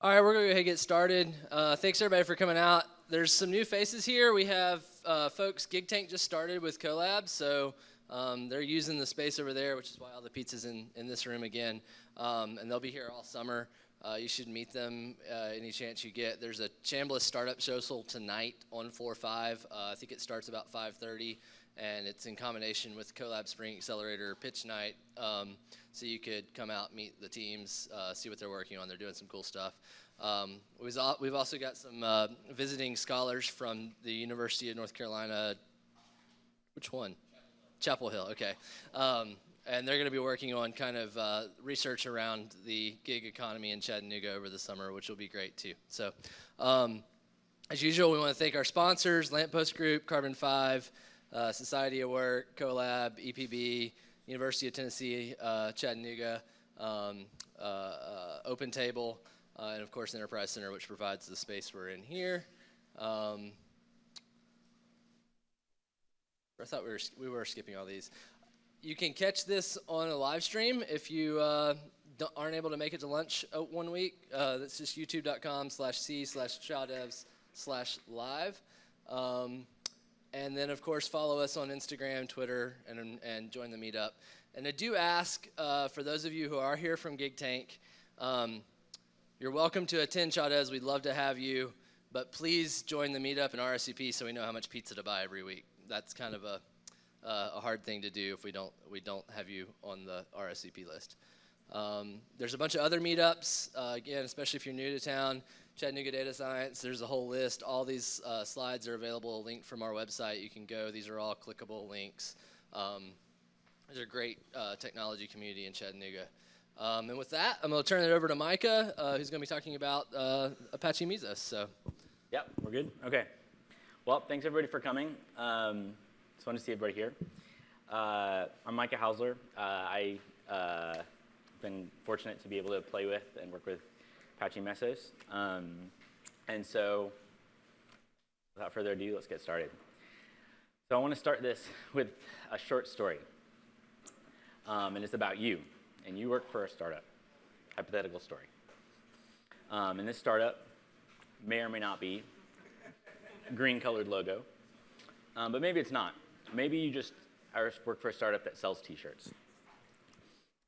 All right, we're going to go ahead and get started. Thanks, everybody, for coming out. There's some new faces here. We have folks, Gig Tank just started with Collab, so they're using the space over there, which is why all the pizza's in this room again. And they'll be here all summer. You should meet them any chance you get. There's a Chambliss Startup Social tonight on floor 5. I think it starts about 5:30, and it's in combination with Collab Spring Accelerator Pitch Night. So you could come out, meet the teams, see what they're working on. They're doing some cool stuff. We've also got some visiting scholars from the University of North Carolina. Which one? Chapel Hill, okay. And they're going to be working on kind of research around the gig economy in Chattanooga over the summer, which will be great too. So as usual, we want to thank our sponsors, Lamppost Group, Carbon 5, Society of Work, Collab, EPB, University of Tennessee, Chattanooga, Open Table, and of course Enterprise Center, which provides the space we're in here. I thought we were skipping all these. You can catch this on a live stream if you aren't able to make it to lunch one week. That's just youtube.com/c/childevs/live. And then, of course, follow us on Instagram, Twitter, and join the meetup. And I do ask, for those of you who are here from Gig Tank, you're welcome to attend Chavez. We'd love to have you. But please join the meetup and RSVP so we know how much pizza to buy every week. That's kind of a hard thing to do if we don't have you on the RSVP list. There's a bunch of other meetups, again, especially if you're new to town. Chattanooga Data Science, there's a whole list. All these slides are available, linked from our website. You can go. These are all clickable links. There's a great technology community in Chattanooga. And with that, I'm going to turn it over to Micah, who's going to be talking about Apache Mesos. So. Yep, we're good? Okay. Well, thanks everybody for coming. It's fun to see everybody here. I'm Micah Hausler. I've been fortunate to be able to play with and work with Apache Mesos. And so, without further ado, let's get started. So I want to start this with a short story. And it's about you. And you work for a startup. Hypothetical story. And this startup may or may not be green-colored logo. But maybe it's not. Maybe you just work for a startup that sells T-shirts.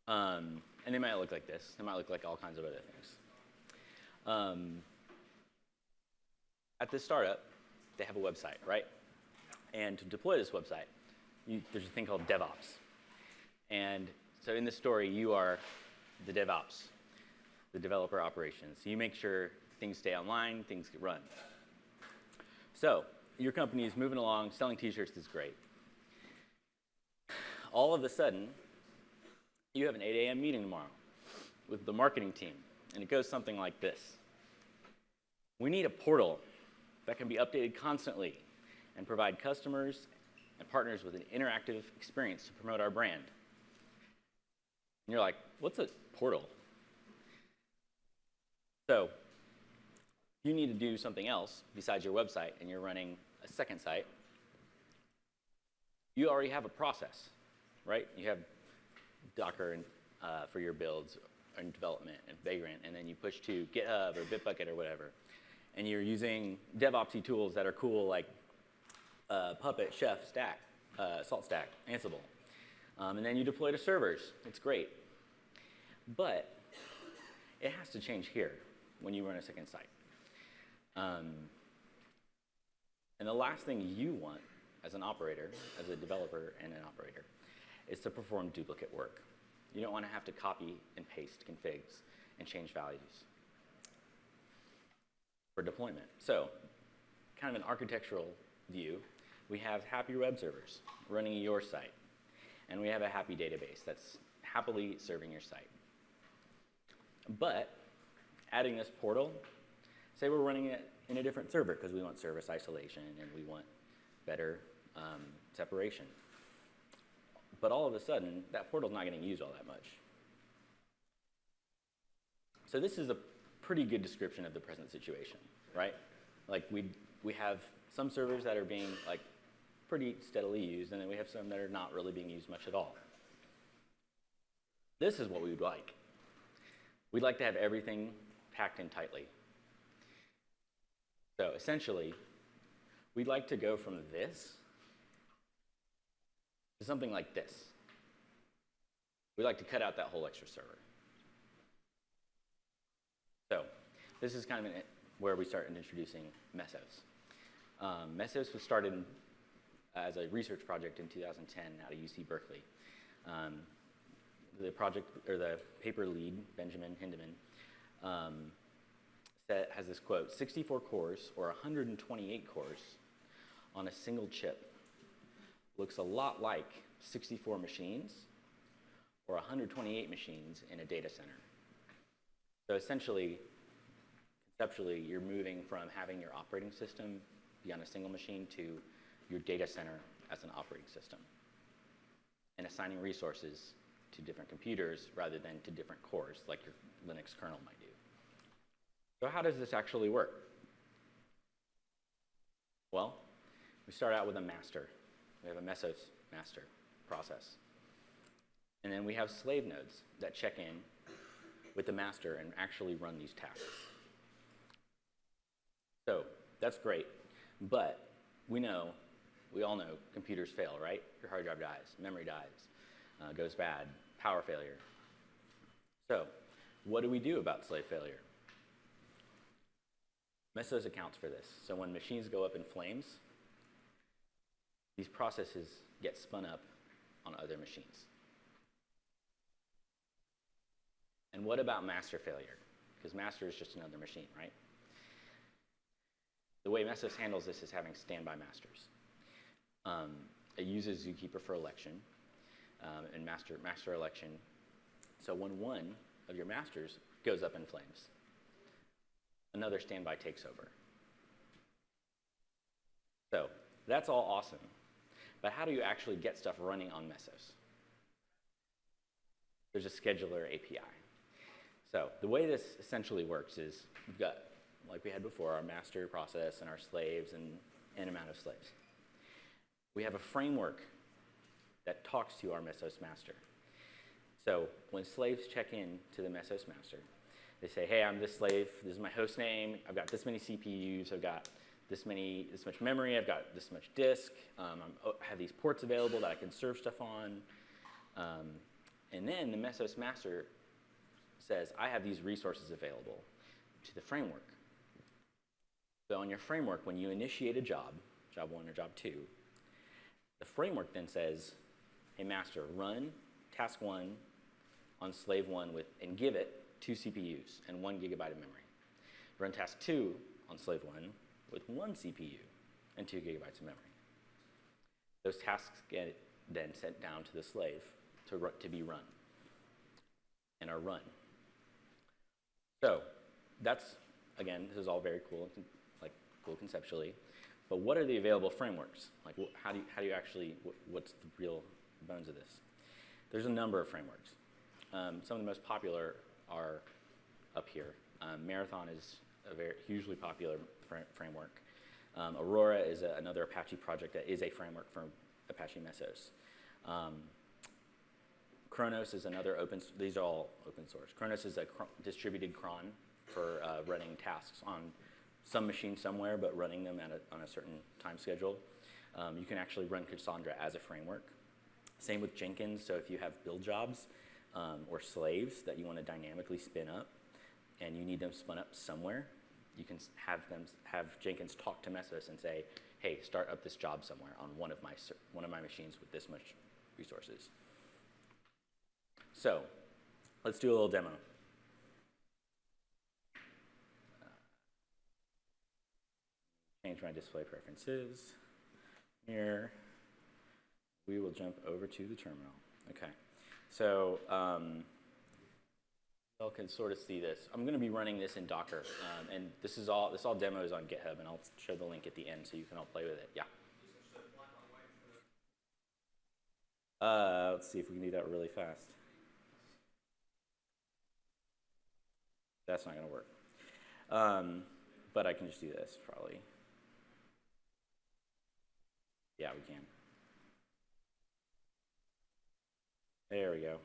And they might look like this. They might look like all kinds of other things. At this startup, they have a website, right? And to deploy this website, there's a thing called DevOps. And so in this story, you are the DevOps, the developer operations. So you make sure things stay online, things get run. So your company is moving along, selling T-shirts is great. All of a sudden, you have an 8 a.m. meeting tomorrow with the marketing team, and it goes something like this. We need a portal that can be updated constantly and provide customers and partners with an interactive experience to promote our brand. And you're like, what's a portal? So you need to do something else besides your website, and you're running a second site. You already have a process, right? You have Docker and, for your builds and development and Vagrant, and then you push to GitHub or Bitbucket or whatever. And you're using DevOpsy tools that are cool like Puppet, Chef, Stack, SaltStack, Ansible. And then you deploy to servers. It's great. But it has to change here when you run a second site. And the last thing you want as an operator, as a developer and an operator, is to perform duplicate work. You don't want to have to copy and paste configs and change values for deployment. So, kind of an architectural view, we have happy web servers running your site. And we have a happy database that's happily serving your site. But adding this portal, say we're running it in a different server because we want service isolation and we want better separation. But all of a sudden, that portal's not getting used all that much. So this is a pretty good description of the present situation, right? Like we have some servers that are being like pretty steadily used, and then we have some that are not really being used much at all. This is what we would like. We'd like to have everything packed in tightly. So essentially, we'd like to go from this to something like this. We'd like to cut out that whole extra server. So this is kind of where we started introducing Mesos. Mesos was started as a research project in 2010 out of UC Berkeley. The project, or the paper lead, Benjamin Hindeman, has this quote: 64 cores or 128 cores on a single chip looks a lot like 64 machines or 128 machines in a data center. So essentially, conceptually, you're moving from having your operating system be on a single machine to your data center as an operating system, and assigning resources to different computers rather than to different cores like your Linux kernel might do. So how does this actually work? Well, we start out with a master. We have a Mesos master process. And then we have slave nodes that check in with the master and actually run these tasks. So that's great, but we all know computers fail, right? Your hard drive dies, memory dies, goes bad, power failure. So what do we do about slave failure? Mesos accounts for this. So when machines go up in flames, these processes get spun up on other machines. And what about master failure? Because master is just another machine, right? The way Mesos handles this is having standby masters. It uses Zookeeper for election and master election. So when one of your masters goes up in flames, another standby takes over. So that's all awesome. But how do you actually get stuff running on Mesos? There's a scheduler API. So the way this essentially works is we've got, like we had before, our master process and our slaves and n amount of slaves. We have a framework that talks to our Mesos master. So when slaves check in to the Mesos master, they say, hey, I'm this slave, this is my host name, I've got this many CPUs, I've got this much memory, I've got this much disk, I have these ports available that I can serve stuff on. And then the Mesos master says, I have these resources available to the framework. So on your framework, when you initiate a job 1 or job 2, the framework then says, hey master, run task 1 on slave 1 and give it 2 CPUs and 1 gigabyte of memory. Run task 2 on slave 1 with 1 CPU and 2 gigabytes of memory. Those tasks get then sent down to the slave to be run and are run. So that's, again, this is all very cool, cool conceptually. But what are the available frameworks? Like, how do you actually, what's the real bones of this? There's a number of frameworks. Some of the most popular are up here. Marathon is a very hugely popular framework. Aurora is another Apache project that is a framework for Apache Mesos. Kronos is another these are all open source. Kronos is a distributed cron for running tasks on some machine somewhere, but running them on a certain time schedule. You can actually run Cassandra as a framework. Same with Jenkins. So if you have build jobs or slaves that you want to dynamically spin up, and you need them spun up somewhere, you can have Jenkins talk to Mesos and say, hey, start up this job somewhere on one of my machines with this much resources. So let's do a little demo. Change my display preferences. Here, we will jump over to the terminal. Okay, so y'all can sort of see this. I'm going to be running this in Docker, and this all demos on GitHub, and I'll show the link at the end so you can all play with it. Yeah. Let's see if we can do that really fast. That's not going to work. But I can just do this, probably. Yeah, we can. There we go.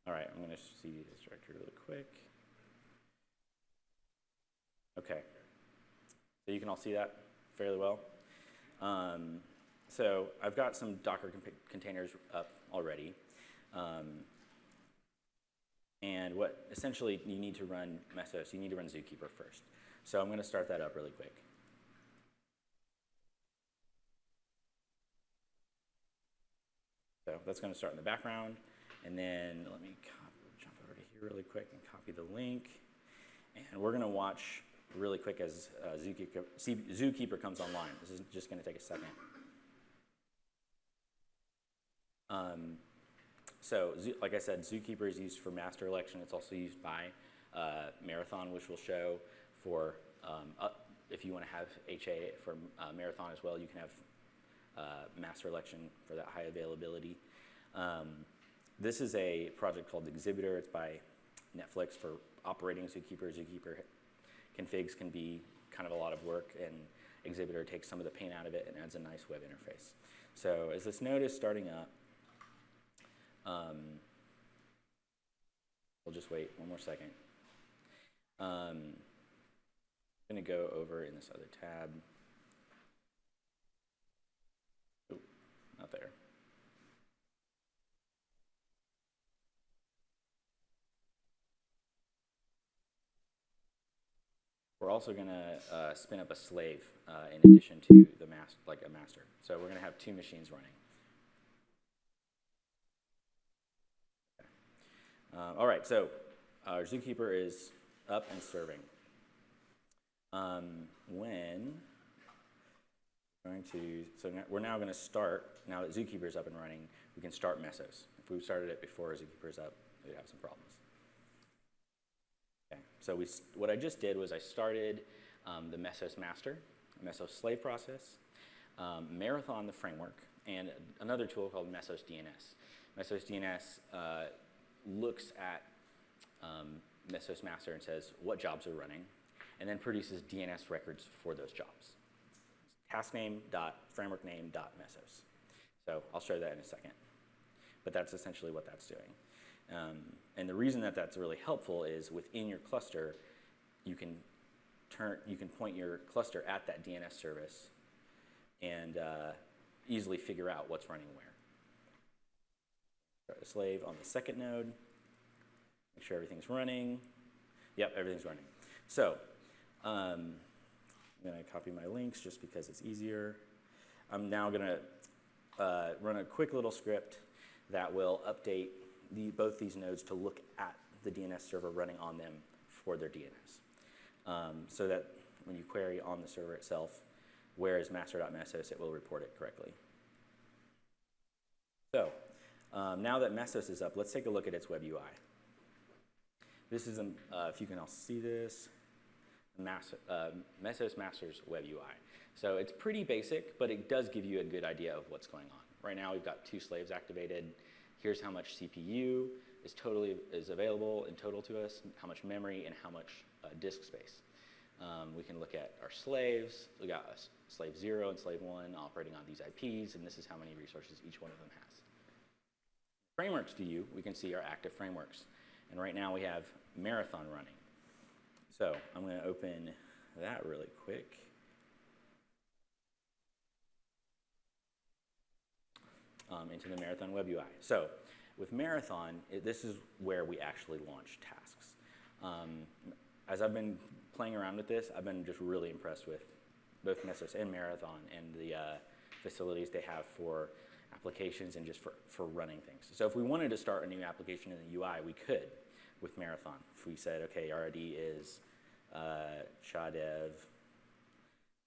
All right, I'm going to see this directory really quick. Okay. So you can all see that fairly well. So I've got some Docker containers up already. And what essentially you need to run Mesos, you need to run Zookeeper first. So I'm going to start that up really quick. So that's going to start in the background. And then let me jump over to here really quick and copy the link. And we're going to watch really quick as Zookeeper comes online. This is just going to take a second. So like I said, Zookeeper is used for master election. It's also used by Marathon, which will show for if you want to have HA for Marathon as well, you can have master election for that high availability. This is a project called Exhibitor. It's by Netflix for operating Zookeeper. Zookeeper configs can be kind of a lot of work, and Exhibitor takes some of the pain out of it and adds a nice web interface. So as this node is starting up, we'll just wait one more second. I'm going to go over in this other tab. Oh, not there. We're also going to spin up a slave in addition to the a master. So we're going to have two machines running. All right, so our Zookeeper is up and serving. We're now going to start, now that Zookeeper is up and running, we can start Mesos. If we started it before Zookeeper is up, we'd have some problems. Okay, so what I just did was I started the Mesos master, Mesos slave process, Marathon the framework, and another tool called Mesos DNS. Mesos DNS looks at Mesos master and says what jobs are running, and then produces DNS records for those jobs. Task name dot framework name dot Mesos. So I'll show that in a second. But that's essentially what that's doing. And the reason that that's really helpful is within your cluster, you can point your cluster at that DNS service and easily figure out what's running where. Start the slave on the second node. Make sure everything's running. Yep, everything's running. So I'm going to copy my links just because it's easier. I'm now going to run a quick little script that will update both these nodes to look at the DNS server running on them for their DNS. So that when you query on the server itself, where is master.mesos, it will report it correctly. So now that Mesos is up, let's take a look at its web UI. This is, if you can all see this, Mesos Master's web UI. So it's pretty basic, but it does give you a good idea of what's going on. Right now we've got 2 slaves activated. Here's how much CPU is available in total to us, how much memory, and how much disk space. We can look at our slaves. We got slave 0 and slave 1 operating on these IPs, and this is how many resources each one of them has. Frameworks view, we can see our active frameworks. And right now we have Marathon running. So I'm going to open that really quick. Into the Marathon web UI. So with Marathon, this is where we actually launch tasks. As I've been playing around with this, I've been just really impressed with both Mesos and Marathon and the facilities they have for applications and just for running things. So if we wanted to start a new application in the UI, we could with Marathon. If we said, okay, our ID is SHA-dev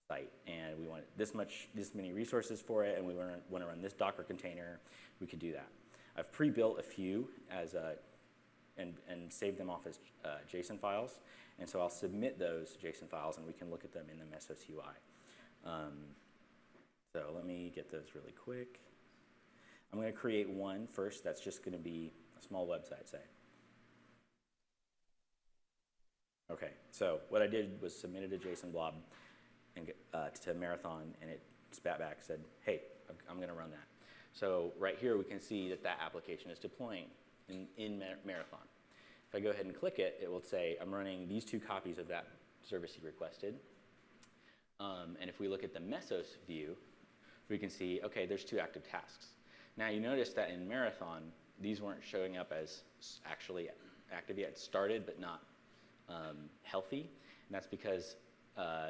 site, and we want this many resources for it, and we want to run this Docker container, we could do that. I've pre-built a few as and saved them off as JSON files, and so I'll submit those JSON files, and we can look at them in the Mesos UI. So let me get those really quick. I'm going to create one first that's just going to be a small website, say. Okay, so what I did was submitted a JSON blob to Marathon, and it spat back, said, hey, I'm going to run that. So right here we can see that that application is deploying in Marathon. If I go ahead and click it, it will say I'm running these 2 copies of that service you requested. And if we look at the Mesos view, we can see, okay, there's 2 active tasks. Now you notice that in Marathon, these weren't showing up as actually active yet, started but not healthy. And that's because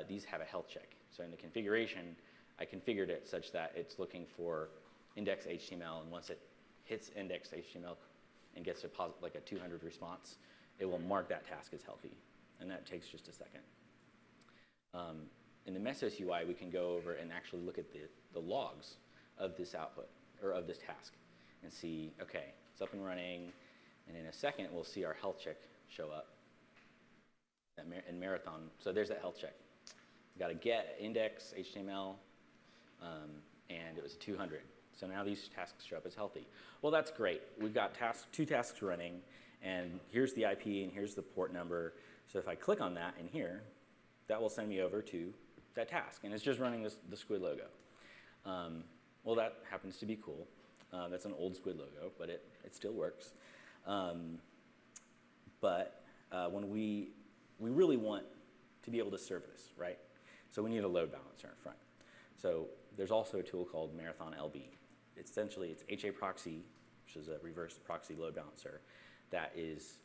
these have a health check. So in the configuration, I configured it such that it's looking for index HTML, and once it hits index HTML and gets like a 200 response, it will mark that task as healthy. And that takes just a second. In the Mesos UI, we can go over and actually look at the logs of this output, or of this task, and see, okay, it's up and running, and in a second, we'll see our health check show up in Marathon. So there's that health check. We got a get index HTML, and it was 200. So now these tasks show up as healthy. Well, that's great. We've got 2 tasks running, and here's the IP, and here's the port number. So if I click on that in here, that will send me over to that task, and it's just running the Squid logo. Well, that happens to be cool. That's an old Squid logo, but it still works. But when we really want to be able to serve this, right? So we need a load balancer in front. So there's also a tool called Marathon LB. Essentially, it's HA proxy, which is a reverse proxy load balancer, that is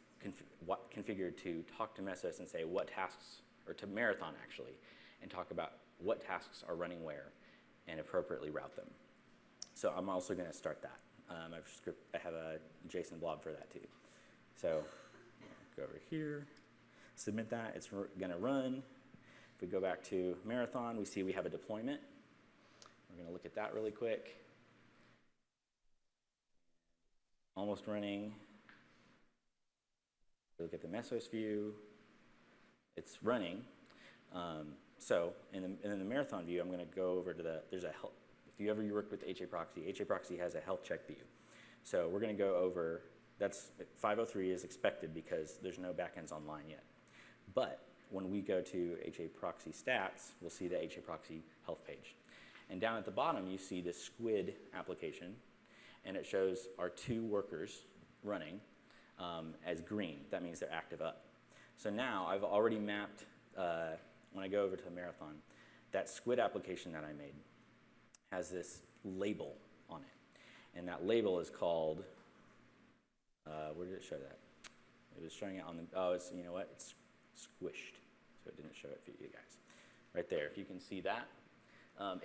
configured to talk to Mesos and say what tasks, or to Marathon actually, and talk about what tasks are running where and appropriately route them. So I'm also going to start that. I have a JSON blob for that too. So go over here, submit that. It's going to run. If we go back to Marathon, we see we have a deployment. We're going to look at that really quick. Almost running. Look at the Mesos view. It's running. So in the Marathon view, I'm going to go over to there's a health. If you ever work with HA proxy has a health check view. So we're going to go over, that's 503 is expected because there's no backends online yet. But when we go to HA proxy stats, we'll see the HA proxy health page. And down at the bottom, you see the Squid application, and it shows our 2 workers running as green. That means they're active up. So now I've already mapped, when I go over to the Marathon, that Squid application that I made has this label on it. And that label is called, where did it show that? It was showing it on the, oh, it's, you know what? It's squished. So it didn't show it for you guys. Right there, if you can see that.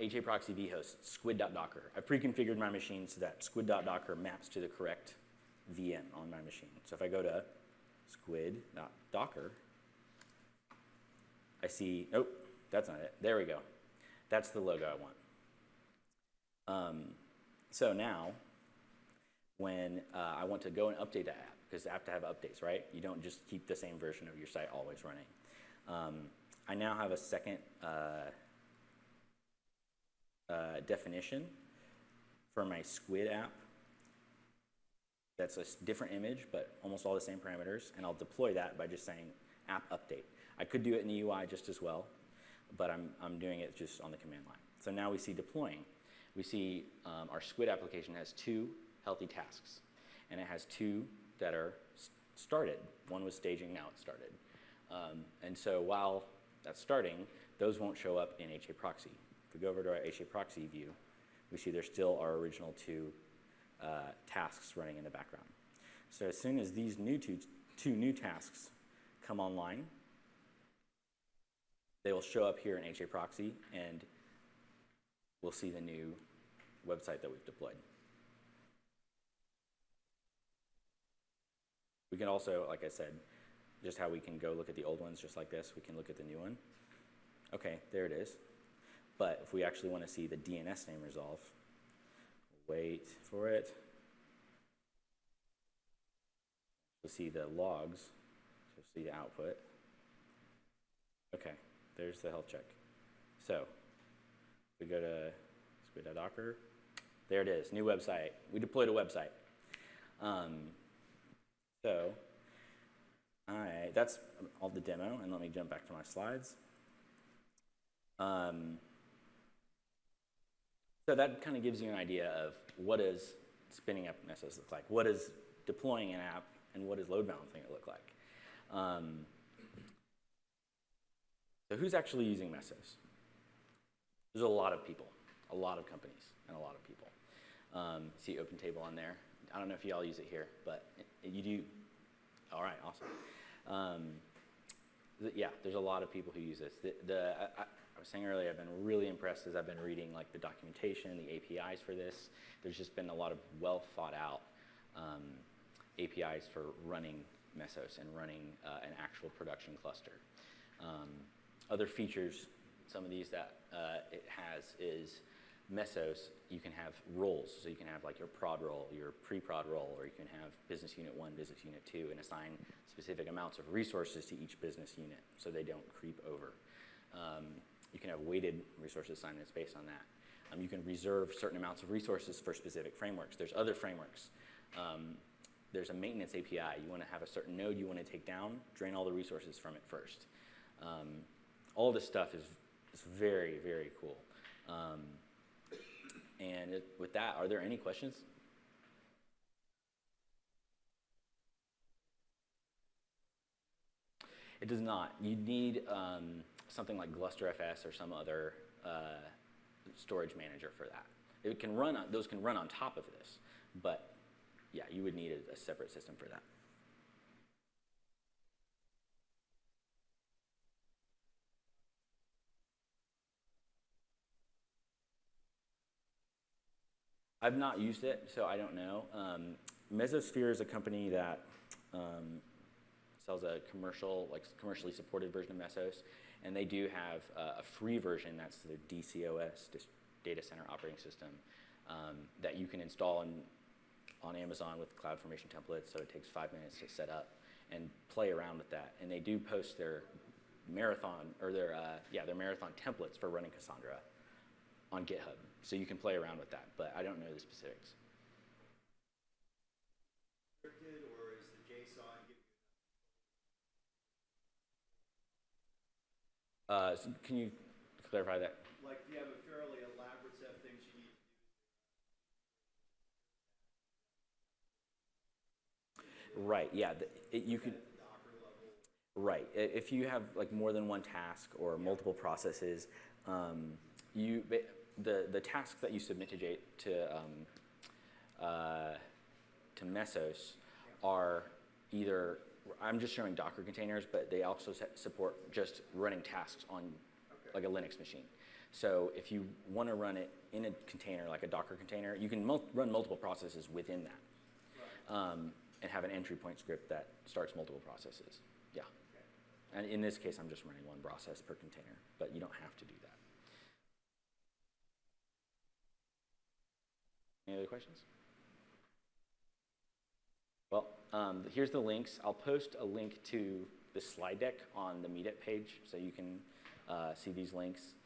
HA proxy vhost, squid.docker. I pre-configured my machine so that squid.docker maps to the correct VM on my machine. So if I go to squid.docker, I see, nope, that's not it. There we go. That's the logo I want. So now, when I want to go and update the app, because the app to have updates, right? You don't just keep the same version of your site always running. I now have a second definition for my Squid app. That's a different image, but almost all the same parameters, and I'll deploy that by just saying app update. I could do it in the UI just as well, but I'm doing it just on the command line. So now we see deploying. We see our Squid application has 2 healthy tasks, and it has 2 that are started. One was staging, now it's started. And so while that's starting, those won't show up in HA proxy. If we go over to our HA proxy view, we see there's still our original 2 tasks running in the background. So as soon as these two new tasks come online, they will show up here in HA proxy, and we'll see the new website that we've deployed. We can also, like I said, just how we can go look at the old ones just like this, we can look at the new one. Okay, there it is. But if we actually want to see the DNS name resolve, wait for it. We'll see the logs, so see the output. Okay, there's the health check. So we go to squid.docker. There it is, new website. We deployed a website. So that's all the demo, and let me jump back to my slides. So that kind of gives you an idea of what does spinning up Mesos look like? What does deploying an app, and what does load balancing it look like? So who's actually using Mesos? There's a lot of people, a lot of companies, and a lot of people. See OpenTable on there. I don't know if you all use it here, but you do. All right, awesome. Yeah, there's a lot of people who use this. I was saying earlier, I've been really impressed as I've been reading like the documentation, the APIs for this. There's just been a lot of well thought out APIs for running Mesos and running an actual production cluster. Other features, some of these that it has is Mesos, you can have roles. So you can have like your prod role, your pre-prod role, or you can have business unit 1, business unit 2, and assign specific amounts of resources to each business unit so they don't creep over. You can have weighted resource assignments based on that. You can reserve certain amounts of resources for specific frameworks. There's other frameworks. There's a maintenance API. You want to have a certain node you want to take down, drain all the resources from it first. All this stuff is very, very cool. With that, are there any questions? It does not. You need something like GlusterFS or some other storage manager for that. It can run on, those can run on top of this, but yeah, you would need a separate system for that. I've not used it, so I don't know. Mesosphere is a company that sells a commercially supported version of Mesos, and they do have a free version that's the DCOS, Data Center Operating System, that you can install on Amazon with CloudFormation templates, so it takes 5 minutes to set up and play around with that. And they do post their marathon, or their marathon templates for running Cassandra on GitHub. So you can play around with that, but I don't know the specifics. Or is the JSON So can you clarify that? like if you have a fairly elaborate set of things you need to do? Right. Yeah. You could. Docker level. Right. If you have like more than one task or multiple processes, the tasks that you submit to Mesos are either, I'm just showing Docker containers, but they also support just running tasks on like a Linux machine. So if you want to run it in a container, like a Docker container, you can run multiple processes within that, and have an entry point script that starts multiple processes. Yeah. And in this case, I'm just running one process per container, but you don't have to do that. Any other questions? Well, here's the links. I'll post a link to the slide deck on the Meetup page, so you can see these links.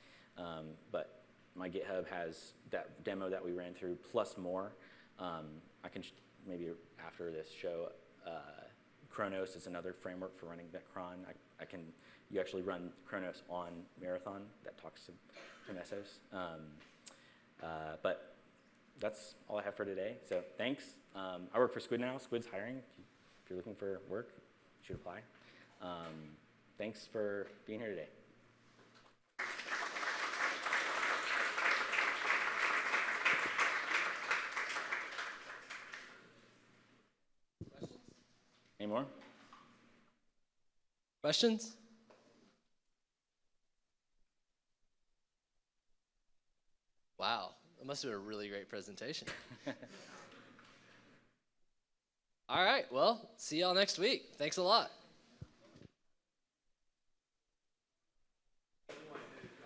But my GitHub has that demo that we ran through, plus more. I can maybe after this show, Kronos is another framework for running that cron. You actually run Kronos on Marathon that talks to Mesos. But that's all I have for today. So thanks. I work for Squid now. Squid's hiring. If you're looking for work, you should apply. Thanks for being here today. Any more? Questions? Wow, that must have been a really great presentation. All right, well, see y'all next week. Thanks a lot.